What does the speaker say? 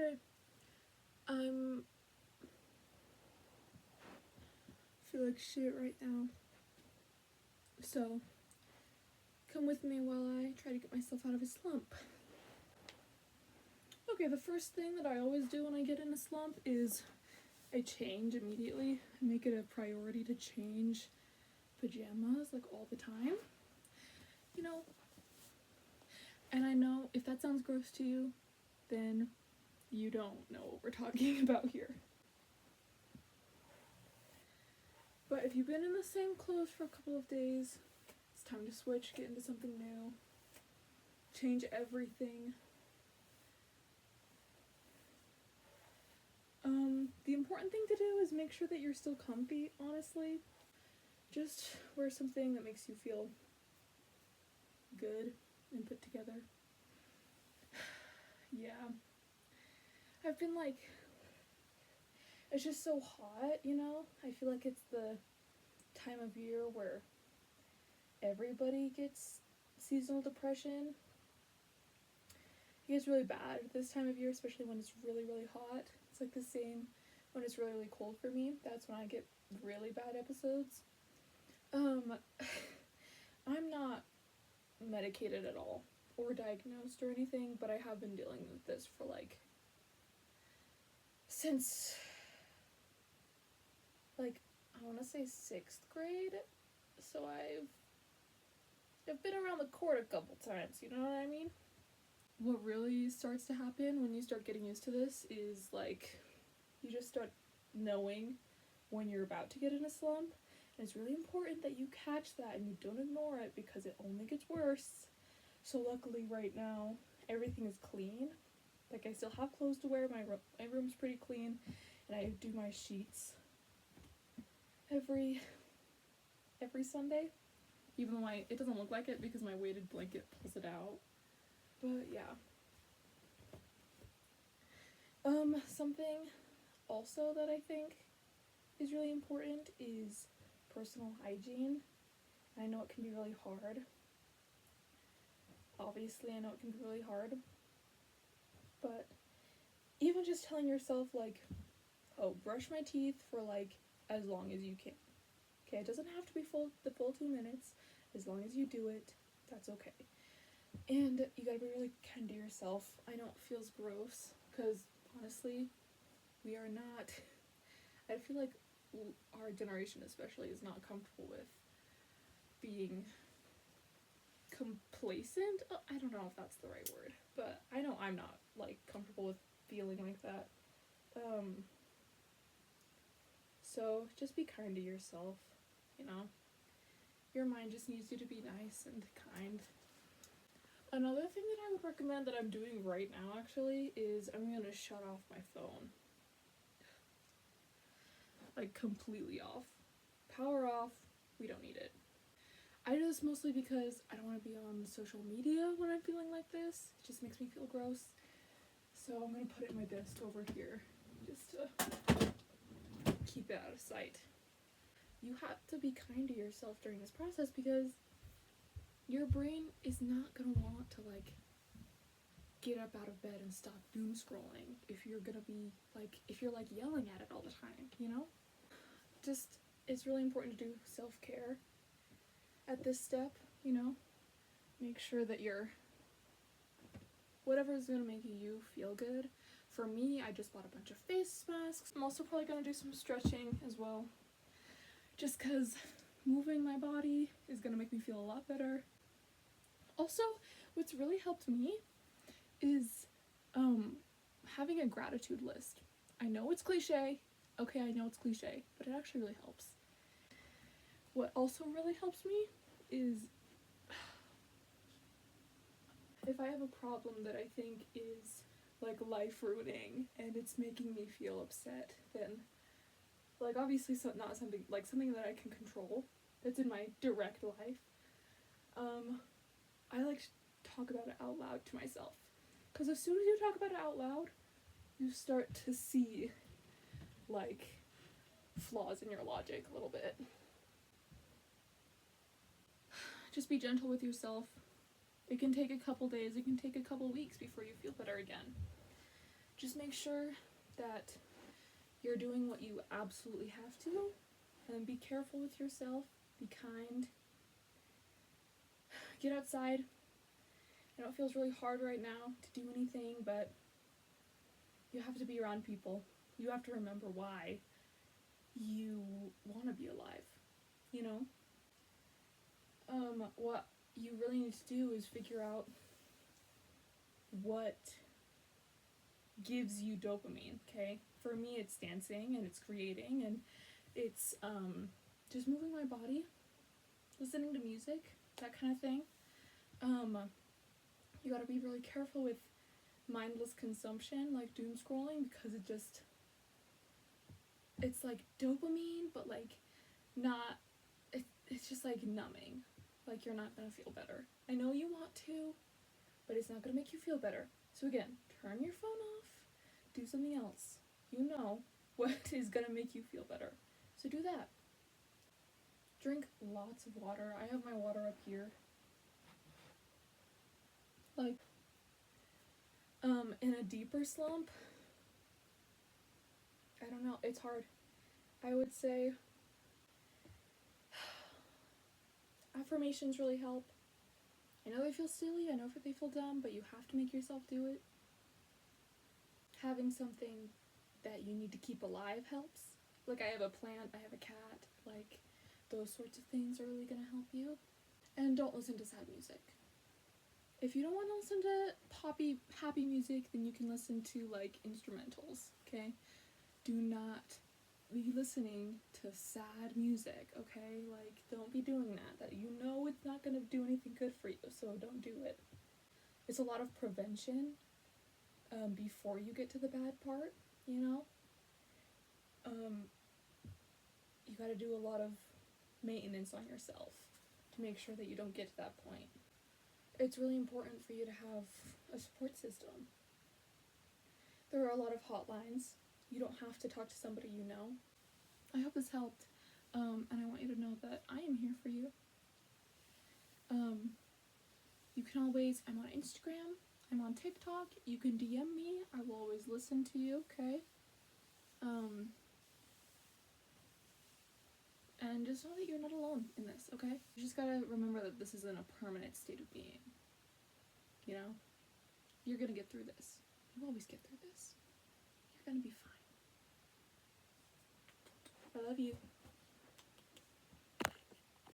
Hey, I'm feel like shit right now. So, come with me while I try to get myself out of a slump. Okay, the first thing that I always do when I get in a slump is I change immediately. I make it a priority to change pajamas like all the time. You know, and I know if that sounds gross to you, then you don't know what we're talking about here. But if you've been in the same clothes for a couple of days, it's time to switch, get into something new, change everything. The important thing to do is make sure that you're still comfy, honestly. Just wear something that makes you feel good and put together. Yeah. I've been like, it's just so hot, you know? I feel like it's the time of year where everybody gets seasonal depression. It gets really bad this time of year, especially when it's really, really hot. It's like the same when it's really, really cold for me. That's when I get really bad episodes. I'm not medicated at all or diagnosed or anything, but I have been dealing with this for like since like I want to say 6th grade. So I've been around the court a couple times, you know what I mean? What really starts to happen when you start getting used to this is like you just start knowing when you're about to get in a slump, and it's really important that you catch that and you don't ignore it because it only gets worse. So luckily right now everything is clean. Like I still have clothes to wear, my room's pretty clean, and I do my sheets every Sunday, even though it doesn't look like it because my weighted blanket pulls it out. But yeah. Something also that I think is really important is personal hygiene. I know it can be really hard. Obviously, I know it can be really hard. But even just telling yourself, like, oh, brush my teeth for, like, as long as you can. Okay, it doesn't have to be the full 2 minutes. As long as you do it, that's okay. And you gotta be really kind to yourself. I know it feels gross, because honestly, we are not, I feel like our generation especially is not comfortable with being complacent. I don't know if that's the right word, but I know I'm not like comfortable with feeling like that. So just be kind to yourself, you know? Your mind just needs you to be nice and kind. Another thing that I would recommend that I'm doing right now actually is I'm gonna shut off my phone. Like completely off. Power off, we don't need it. I do this mostly because I don't want to be on social media when I'm feeling like this. It just makes me feel gross. So I'm gonna put it in my desk over here just to keep it out of sight. You have to be kind to yourself during this process because your brain is not gonna want to like get up out of bed and stop doom scrolling if you're gonna be like, if you're like yelling at it all the time, you know? Just, it's really important to do self-care at this step, you know? Make sure that you're, whatever is gonna make you feel good. For me, I just bought a bunch of face masks. I'm also probably gonna do some stretching as well, just because moving my body is gonna make me feel a lot better. Also, what's really helped me is having a gratitude list. I know it's cliche. Okay, I know it's cliche, but it actually really helps. What also really helps me is if I have a problem that I think is like life ruining and it's making me feel upset, then like obviously not something like something that I can control that's in my direct life. I like to talk about it out loud to myself, because as soon as you talk about it out loud, you start to see like flaws in your logic a little bit. Just be gentle with yourself. It can take a couple days, it can take a couple weeks before you feel better again. Just make sure that you're doing what you absolutely have to, and be careful with yourself, be kind, get outside. I know it feels really hard right now to do anything, but you have to be around people. You have to remember why you want to be alive, you know? What you really need to do is figure out what gives you dopamine, okay? For me, it's dancing, and it's creating, and it's just moving my body, listening to music, that kind of thing. You gotta be really careful with mindless consumption, like doom scrolling, because it's like dopamine, but like not, it's just like numbing. Like, you're not gonna feel better. I know you want to, but it's not gonna make you feel better. So again, turn your phone off, do something else. You know what is gonna make you feel better. So do that. Drink lots of water. I have my water up here. Like, in a deeper slump, I don't know, it's hard. I would say affirmations really help. I know they feel silly, I know they feel dumb, but you have to make yourself do it. Having something that you need to keep alive helps. Like, I have a plant, I have a cat, like, those sorts of things are really gonna help you. And don't listen to sad music. If you don't want to listen to happy music, then you can listen to, like, instrumentals, okay? Do not be listening to sad music, okay? Like, don't be doing that. You know it's not gonna do anything good for you, so don't do it. It's a lot of prevention before you get to the bad part, you know? You gotta do a lot of maintenance on yourself to make sure that you don't get to that point. It's really important for you to have a support system. There are a lot of hotlines. You don't have to talk to somebody you know. I hope this helped, and I want you to know that I am here for you. You can always, I'm on Instagram, I'm on TikTok, you can DM me, I will always listen to you, okay? And just know that you're not alone in this, okay? You just gotta remember that this isn't a permanent state of being, you know? You're gonna get through this. You always get through this. You're gonna be fine. I love you.